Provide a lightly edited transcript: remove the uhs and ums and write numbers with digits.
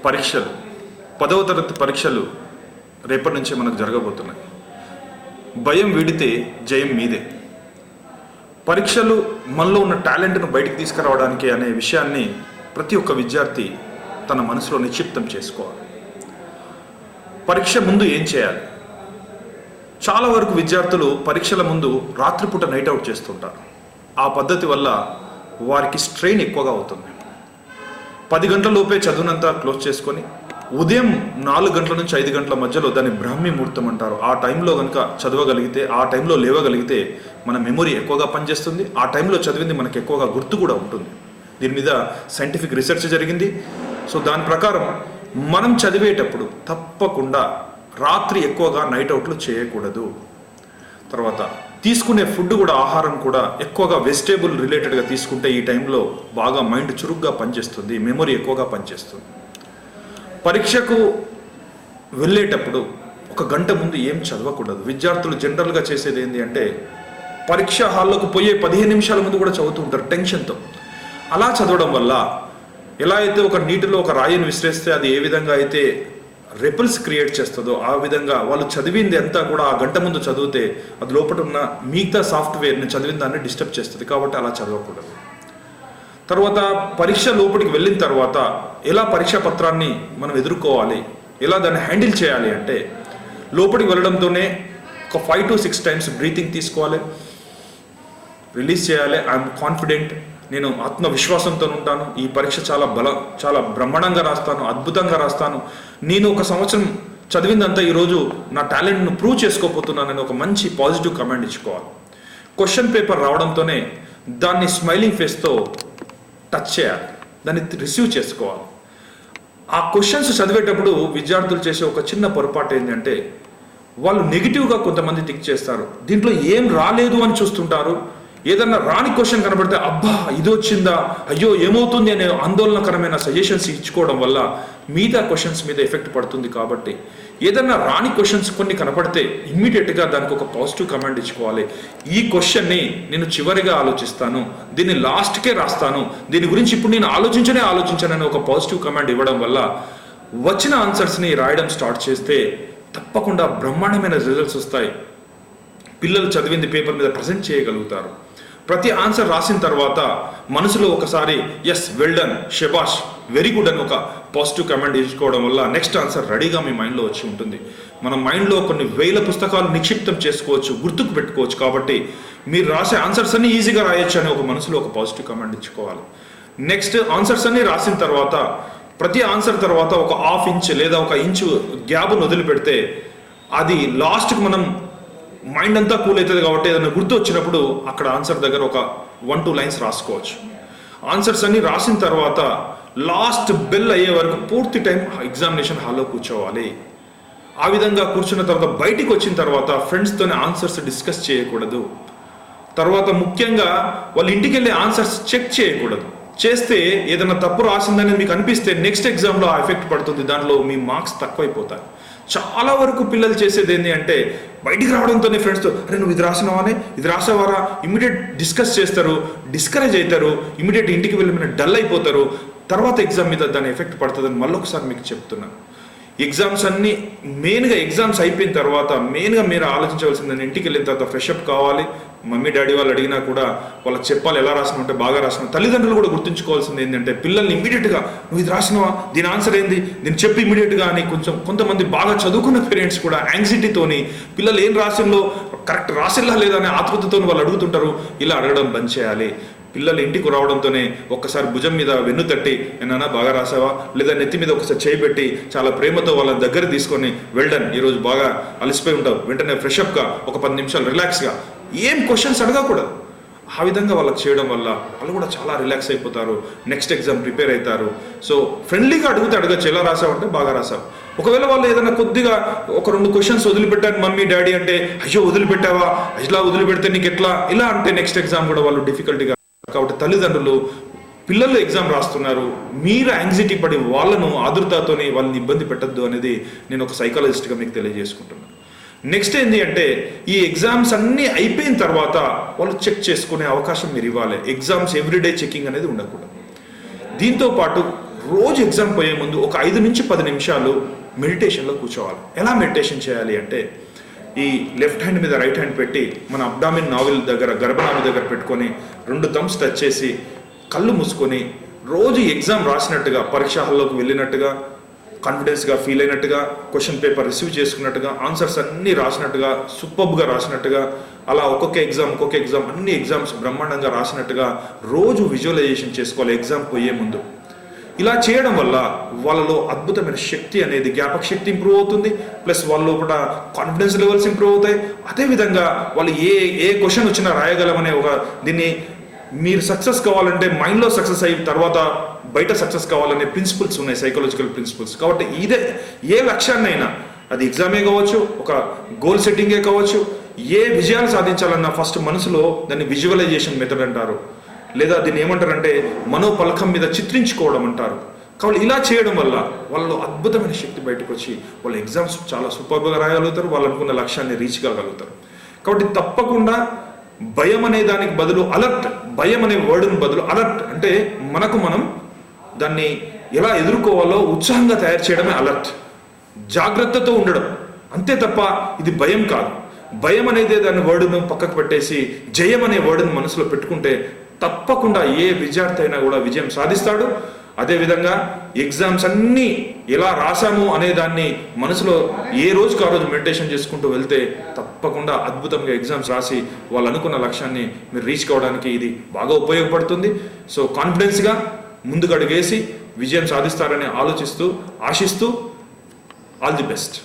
పరీక్షలు 10వ తరగతి పరీక్షలు రేపటి నుంచే మనకు జరగబోతున్నాయి. భయం వీడితే జయం మీదే. పరీక్షలు మనలో ఉన్న టాలెంట్ను బయటికి తీసుకురావడానికి అనే విషయాన్ని ప్రతి ఒక్క విద్యార్థి తన మనసులో నిక్షిప్తం చేసుకోవాలి. పరీక్ష ముందు ఏం చేయాలి? చాలా వరకు విద్యార్థులు పరీక్షల ముందు రాత్రిపూట నైట్ అవుట్ చేస్తుంటారు. ఆ పద్ధతి వల్ల వారికి స్ట్రెయిన్ ఎక్కువగా అవుతుంది. 10 గంటల లోపే చదువునంతా క్లోజ్ చేసుకొని ఉదయం 4 గంటల నుంచి 5 గంటల మధ్యలో దాన్ని బ్రాహ్మీ ముహూర్తం అంటారు. ఆ టైంలో కనుక చదవగలిగితే, ఆ టైంలో లేవగలిగితే మన మెమొరీ ఎక్కువగా పనిచేస్తుంది. ఆ టైంలో చదివింది మనకు ఎక్కువగా గుర్తు కూడా ఉంటుంది. దీని మీద సైంటిఫిక్ రీసెర్చ్ జరిగింది. సో దాని ప్రకారం మనం చదివేటప్పుడు తప్పకుండా రాత్రి ఎక్కువగా నైట్ అవుట్లు చేయకూడదు. తర్వాత తీసుకునే ఫుడ్ కూడా, ఆహారం కూడా ఎక్కువగా వెజిటేబుల్ రిలేటెడ్గా తీసుకుంటే ఈ టైంలో బాగా మైండ్ చురుగ్గా పనిచేస్తుంది, మెమొరీ ఎక్కువగా పనిచేస్తుంది. పరీక్షకు వెళ్ళేటప్పుడు 1 గంట ముందు ఏం చదవకూడదు. విద్యార్థులు జనరల్గా చేసేది ఏంటి అంటే పరీక్ష హాల్లోకి పోయే 15 నిమిషాల ముందు కూడా చదువుతూ ఉంటారు టెన్షన్తో. అలా చదవడం వల్ల ఎలా అయితే ఒక నీటిలో ఒక రాయిని విసిరేస్తే అది ఏ విధంగా అయితే రెపుల్స్ క్రియేట్ చేస్తుందో ఆ విధంగా వాళ్ళు చదివింది అంతా కూడా ఆ గంట ముందు చదివితే అది లోపల ఉన్న మిగతా సాఫ్ట్వేర్ని చదివిన దాన్ని డిస్టర్బ్ చేస్తుంది. కాబట్టి అలా చదవకూడదు. తర్వాత పరీక్ష లోపలికి వెళ్ళిన తర్వాత ఎలా పరీక్షా పత్రాన్ని మనం ఎదుర్కోవాలి, ఎలా దాన్ని హ్యాండిల్ చేయాలి అంటే లోపలికి వెళ్ళడంతోనే ఒక 5 to 6 టైమ్స్ బ్రీతింగ్ తీసుకోవాలి, రిలీజ్ చేయాలి. ఐఎమ్ కాన్ఫిడెంట్, నేను ఆత్మవిశ్వాసంతో ఉంటాను, ఈ పరీక్ష చాలా బ్రహ్మాండంగా రాస్తాను, అద్భుతంగా రాస్తాను, నేను 1 సంవత్సరం చదివిందంతా ఈరోజు నా టాలెంట్ను ప్రూవ్ చేసుకోకపోతున్నానని ఒక మంచి పాజిటివ్ కమెంట్ ఇచ్చుకోవాలి. క్వశ్చన్ పేపర్ రావడంతోనే దాన్ని స్మైలింగ్ ఫేస్తో టచ్ చేయాలి, దాన్ని రిసీవ్ చేసుకోవాలి. ఆ క్వశ్చన్స్ చదివేటప్పుడు విద్యార్థులు చేసే ఒక చిన్న పొరపాటు ఏంటంటే వాళ్ళు నెగిటివ్గా కొంతమంది థింక్ చేస్తారు. దీంట్లో ఏం రాలేదు అని చూస్తుంటారు. ఏదన్నా రాని క్వశ్చన్ కనబడితే అబ్బా ఇది వచ్చిందా, అయ్యో ఏమవుతుంది అనే ఆందోళనకరమైన సజెషన్స్ ఇచ్చుకోవడం వల్ల మిగతా క్వశ్చన్స్ మీద ఎఫెక్ట్ పడుతుంది. కాబట్టి ఏదన్నా రాని క్వశ్చన్స్ కొన్ని కనపడితే ఇమ్మీడియట్గా దానికి ఒక పాజిటివ్ కమెంట్ ఇచ్చుకోవాలి. ఈ క్వశ్చన్ని నేను చివరిగా ఆలోచిస్తాను, దీన్ని లాస్ట్కే రాస్తాను, దీని గురించి ఇప్పుడు నేను ఆలోచించానని ఒక పాజిటివ్ కమెంట్ ఇవ్వడం వల్ల వచ్చిన ఆన్సర్స్ని రాయడం స్టార్ట్ చేస్తే తప్పకుండా బ్రహ్మాండమైన రిజల్ట్స్ వస్తాయి. పిల్లలు చదివింది పేపర్ మీద ప్రజెంట్ చేయగలుగుతారు. ప్రతి ఆన్సర్ రాసిన తర్వాత మనసులో ఒకసారి ఎస్ వెల్ డన్, షెబాష్, వెరీ గుడ్ అని ఒక పాజిటివ్ కమెంట్ ఇచ్చుకోవడం వల్ల నెక్స్ట్ ఆన్సర్ రెడీగా మీ మైండ్లో వచ్చి ఉంటుంది. మన మైండ్లో కొన్ని 1000 పుస్తకాలు నిక్షిప్తం చేసుకోవచ్చు, గుర్తుకు పెట్టుకోవచ్చు. కాబట్టి మీరు రాసే ఆన్సర్స్ అన్ని ఈజీగా రాయొచ్చు అని ఒక మనసులో ఒక పాజిటివ్ కమెంట్ ఇచ్చుకోవాలి. నెక్స్ట్ ఆన్సర్స్ అన్ని రాసిన తర్వాత ప్రతి ఆన్సర్ తర్వాత ఒక 1/2 ఇంచ్ లేదా 1 ఇంచు గ్యాప్ను వదిలిపెడితే అది లాస్ట్కి మనం మైండ్ అంతా కూల్ అవుతుంది. కాబట్టి ఏదైనా గుర్తు వచ్చినప్పుడు అక్కడ ఆన్సర్ దగ్గర ఒక 1-2 లైన్స్ రాసుకోవచ్చు. ఆన్సర్స్ అన్ని రాసిన తర్వాత లాస్ట్ బెల్ అయ్యే వరకు పూర్తి టైం ఎగ్జామినేషన్ హాల్లో కూర్చోవాలి. ఆ విధంగా కూర్చున్న తర్వాత బయటికి వచ్చిన తర్వాత ఫ్రెండ్స్తోనే ఆన్సర్స్ డిస్కస్ చేయకూడదు. తర్వాత ముఖ్యంగా వాళ్ళ ఇంటికి వెళ్ళి ఆన్సర్స్ చెక్ చేయకూడదు. చేస్తే ఏదైనా తప్పు రాసిందని మీకు అనిపిస్తే నెక్స్ట్ ఎగ్జామ్లో ఆ ఎఫెక్ట్ పడుతుంది, దాంట్లో మీ మార్క్స్ తక్కువైపోతాయి. చాలా వరకు పిల్లలు చేసేది ఏంటి అంటే బయటికి రావడంతోనే ఫ్రెండ్స్తో అరే నువ్వు ఇది రాసినావానే, ఇది రాసావారా, ఇమీడియట్ డిస్కస్ చేస్తారు, డిస్కరేజ్ అవుతారు, ఇమీడియట్ ఇంటికి వెళ్ళి డల్ అయిపోతారు. తర్వాత ఎగ్జామ్ మీద దాని ఎఫెక్ట్ పడుతుందని మళ్ళొకసారి మీకు చెప్తున్నాను. ఎగ్జామ్స్ అన్నీ మెయిన్గా ఎగ్జామ్స్ అయిపోయిన తర్వాత మెయిన్గా మీరు ఆలోచించవలసిందని ఇంటికి వెళ్ళిన తర్వాత ఫ్రెష్ అప్ కావాలి. మమ్మీ డాడీ వాళ్ళు అడిగినా కూడా వాళ్ళకి చెప్పాలి ఎలా రాసినా బాగా రాసిన. తల్లిదండ్రులు కూడా గుర్తుంచుకోవాల్సింది ఏంటంటే పిల్లల్ని ఇమీడియట్గా నువ్వు ఇది రాసినావా, దీని ఆన్సర్ ఏంది, దీన్ని చెప్పి ఇమీడియట్గా అని కొంతమంది బాగా చదువుకున్న పేరెంట్స్ కూడా యాంగ్జైటీతోని పిల్లలు ఏం రాసిల్లో కరెక్ట్ రాసిల్లా లేదా అనే ఆతృతతో వాళ్ళు అడుగుతుంటారు. ఇలా అడగడం బంద్ చేయాలి. పిల్లలు ఇంటికి రావడంతోనే ఒక్కసారి భుజం మీద వెన్ను తట్టి ఏమన్నా బాగా రాసావా, లేదా నెత్తి మీద ఒకసారి చేయబెట్టి చాలా ప్రేమతో వాళ్ళ దగ్గర తీసుకొని వెల్డన్ ఈరోజు బాగా అలసిపోయి ఉంటావు, వెంటనే ఫ్రెషప్గా ఒక 10 నిమిషాలు రిలాక్స్గా ఏం క్వశ్చన్స్ అడగకూడదు. ఆ విధంగా వాళ్ళకి చేయడం వల్ల వాళ్ళు కూడా చాలా రిలాక్స్ అయిపోతారు, నెక్స్ట్ ఎగ్జామ్ ప్రిపేర్ అవుతారు. సో ఫ్రెండ్లీగా అడగచ్చు, ఎలా రాసావంటే బాగా రాసావు. ఒకవేళ వాళ్ళు ఏదైనా కొద్దిగా 1-2 క్వశ్చన్స్ వదిలిపెట్టాను మమ్మీ డాడీ అంటే అయ్యో వదిలిపెట్టావా, ఇలా వదిలిపెడితే నీకు ఎట్లా, ఇలా అంటే నెక్స్ట్ ఎగ్జామ్ కూడా వాళ్ళు డిఫికల్టీగా. కాబట్టి తల్లిదండ్రులు పిల్లలు ఎగ్జామ్ రాస్తున్నారు, మీరు యాంగ్జైటీ పడి వాళ్ళను ఆదుర్తతోని వాళ్ళని ఇబ్బంది పెట్టద్దు అనేది నేను ఒక సైకాలజిస్ట్గా మీకు తెలియజేసుకుంటున్నాను. నెక్స్ట్ ఏంటి అంటే ఈ ఎగ్జామ్స్ అన్నీ అయిపోయిన తర్వాత వాళ్ళు చెక్ చేసుకునే అవకాశం మీరు ఇవ్వాలి. ఎగ్జామ్స్ ఎవ్రీడే చెకింగ్ అనేది ఉండకూడదు. దీంతో పాటు రోజు ఎగ్జామ్ పోయే ముందు ఒక 5 నుంచి 10 నిమిషాలు మెడిటేషన్లో కూర్చోవాలి. ఎలా మెడిటేషన్ చేయాలి అంటే, ఈ లెఫ్ట్ హ్యాండ్ మీద రైట్ హ్యాండ్ పెట్టి మన అబ్డామిన్ నావిల్ దగ్గర, గర్భనాభి దగ్గర పెట్టుకొని 2 థంబ్స్ టచ్ చేసి కళ్ళు మూసుకొని రోజు ఎగ్జామ్ రాసినట్టుగా, పరీక్ష హాల్లోకి వెళ్ళినట్టుగా, కాన్ఫిడెన్స్గా ఫీల్ అయినట్టుగా, క్వశ్చన్ పేపర్ రిసీవ్ చేసుకున్నట్టుగా, ఆన్సర్స్ అన్నీ రాసినట్టుగా, సూపర్బ్గా రాసినట్టుగా, అలా ఒక్కొక్క ఎగ్జామ్ అన్ని ఎగ్జామ్స్ బ్రహ్మాండంగా రాసినట్టుగా రోజు విజువలైజేషన్ చేసుకోవాలి ఎగ్జామ్ పోయే ముందు. ఇలా చేయడం వల్ల వాళ్ళలో అద్భుతమైన శక్తి అనేది, జ్ఞాపక శక్తి ఇంప్రూవ్ అవుతుంది, ప్లస్ వాళ్ళ లోపల కాన్ఫిడెన్స్ లెవెల్స్ ఇంప్రూవ్ అవుతాయి. అదేవిధంగా వాళ్ళు ఏ క్వశ్చన్ వచ్చినా రాయగలమనే దీన్ని మీరు సక్సెస్ కావాలంటే మైండ్లో సక్సెస్ అయిన తర్వాత బయట సక్సెస్ కావాలనే ప్రిన్సిపల్స్ ఉన్నాయి, సైకాలజికల్ ప్రిన్సిపల్స్. కాబట్టి ఏ లక్ష్యాన్నైనా, అది ఎగ్జామే కావచ్చు, ఒక గోల్ సెట్టింగే కావచ్చు, ఏ విజయాలు సాధించాలన్నా ఫస్ట్ మనసులో దాన్ని విజువలైజేషన్ మెథడ్ అంటారు, లేదా దీన్ని ఏమంటారంటే మనోపలకం మీద చిత్రించుకోవడం అంటారు. కాబట్టి ఇలా చేయడం వల్ల వాళ్ళలో అద్భుతమైన శక్తి బయటకు వచ్చి వాళ్ళ ఎగ్జామ్స్ చాలా సూపర్గా రాయగలుగుతారు, వాళ్ళు అనుకున్న లక్ష్యాన్ని రీచ్ కాగలుగుతారు. కాబట్టి తప్పకుండా భయం అనే దానికి బదులు అలర్ట్, భయం అనే వర్డ్ని బదులు అలర్ట్ అంటే మనకు మనం దాన్ని ఎలా ఎదుర్కోవాలో ఉత్సాహంగా తయారు చేయడమే అలర్ట్. జాగ్రత్తతో ఉండడం అంతే తప్ప ఇది భయం కాదు. భయం అనేది దాని వర్డ్ను పక్కకు పెట్టేసి జయం అనే వర్డ్ని మనసులో పెట్టుకుంటే తప్పకుండా ఏ విద్యార్థి అయినా కూడా విజయం సాధిస్తాడు. అదేవిధంగా ఎగ్జామ్స్ అన్నీ ఎలా రాసాము అనే దాన్ని మనసులో ఏ రోజుకు ఆ రోజు మెడిటేషన్ చేసుకుంటూ వెళ్తే తప్పకుండా అద్భుతంగా ఎగ్జామ్స్ రాసి వాళ్ళు అనుకున్న లక్ష్యాన్ని మీరు రీచ్ కావడానికి ఇది బాగా ఉపయోగపడుతుంది. సో కాన్ఫిడెన్స్గా ముందుకు అడుగేసి విజయం సాధిస్తారని ఆశిస్తూ ఆల్ ది బెస్ట్.